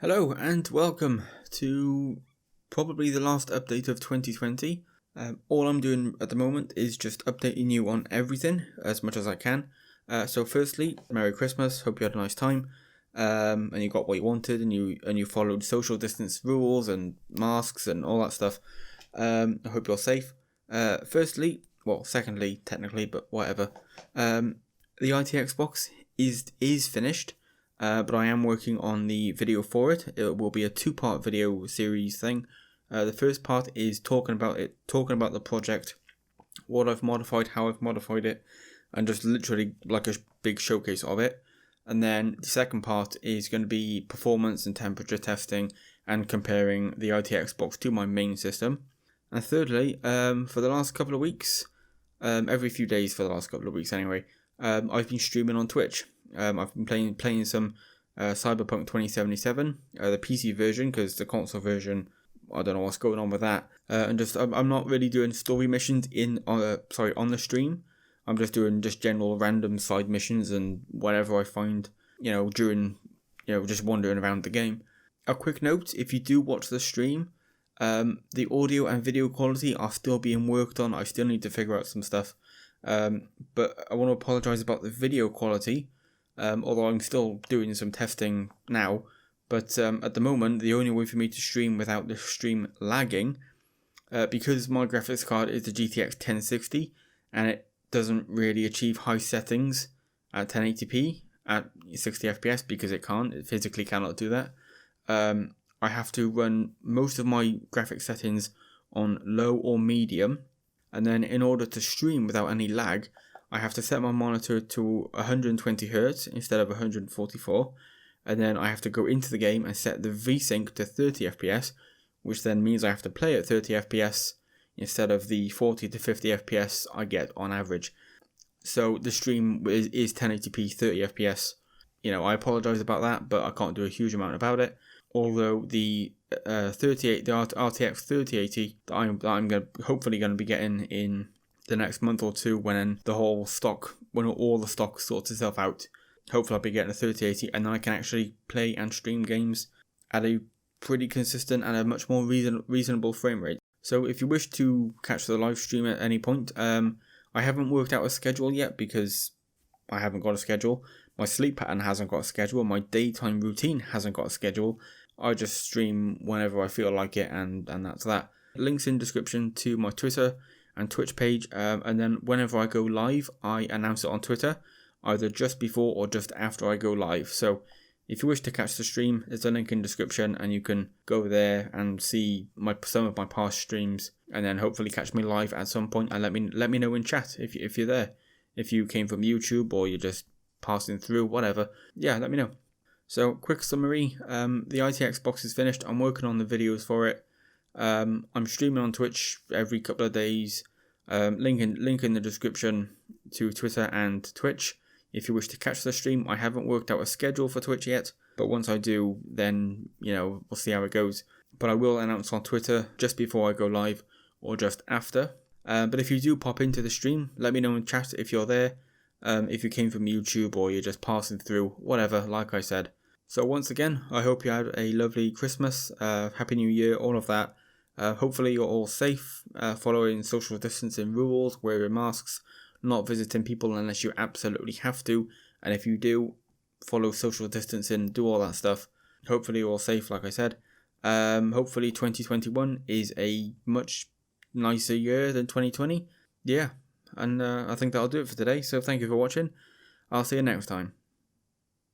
Hello and welcome to probably the last update of 2020. All I'm doing at the moment is just updating you on everything as much as I can. So firstly, Merry Christmas, hope you had a nice time and you got what you wanted and you followed social distance rules and masks and all that stuff. I hope you're safe. Secondly, technically, but whatever. The ITX box is finished. But I am working on the video for it. It will be a two-part video series thing. The first part is talking about the project, what I've modified, how I've modified it, and just literally like a big showcase of it. And then the second part is going to be performance and temperature testing and comparing the ITX box to my main system. And thirdly, for the last couple of weeks, every few days for the last couple of weeks anyway, I've been streaming on Twitch. I've been playing some Cyberpunk 2077, the PC version, because the console version, I don't know what's going on with that. And just I'm not really doing story missions on the stream. I'm just doing just general random side missions and whatever I find, during, just wandering around the game. A quick note: if you do watch the stream, the audio and video quality are still being worked on. I still need to figure out some stuff. But I want to apologise about the video quality. Although I'm still doing some testing now, but at the moment the only way for me to stream without the stream lagging, because my graphics card is the GTX 1060 and it doesn't really achieve high settings at 1080p at 60 FPS because it physically cannot do that. I have to run most of my graphics settings on low or medium, and then in order to stream without any lag, I have to set my monitor to 120Hz instead of 144, and then I have to go into the game and set the VSync to 30 FPS, which then means I have to play at 30 FPS instead of the 40 to 50 FPS I get on average. So the stream is 1080p 30 FPS. I apologise about that, but I can't do a huge amount about it. Although the RTX 3080 that I'm hopefully going to be getting in the next month or two, when all the stock sorts itself out, hopefully I'll be getting a 3080, and then I can actually play and stream games at a pretty consistent and a much more reasonable frame rate. So if you wish to catch the live stream at any point, I haven't worked out a schedule yet because I haven't got a schedule. My sleep pattern hasn't got a schedule. My daytime routine hasn't got a schedule. I just stream whenever I feel like it, and that's that. Links in description to my Twitter and Twitch page, and then whenever I go live, I announce it on Twitter, either just before or just after I go live. So if you wish to catch the stream, there's a link in description, and you can go there and see some of my past streams, and then hopefully catch me live at some point, and let me know in chat if you're there. If you came from YouTube or you're just passing through, whatever, let me know. So quick summary: the ITX box is finished. I'm working on the videos for it. I'm streaming on Twitch every couple of days. Link in the description to Twitter and Twitch if you wish to catch the stream. I haven't worked out a schedule for Twitch yet, but once I do, then we'll see how it goes. But I will announce on Twitter just before I go live or just after. But if you do pop into the stream, let me know in chat if you're there. If you came from YouTube or you're just passing through, whatever, like I said. So once again, I hope you had a lovely Christmas, Happy New Year, all of that. Hopefully you're all safe, following social distancing rules, wearing masks, not visiting people unless you absolutely have to, and if you do, follow social distancing, do all that stuff. Hopefully you're all safe, like I said. Hopefully 2021 is a much nicer year than 2020. Yeah, and I think that'll do it for today, so thank you for watching. I'll see you next time.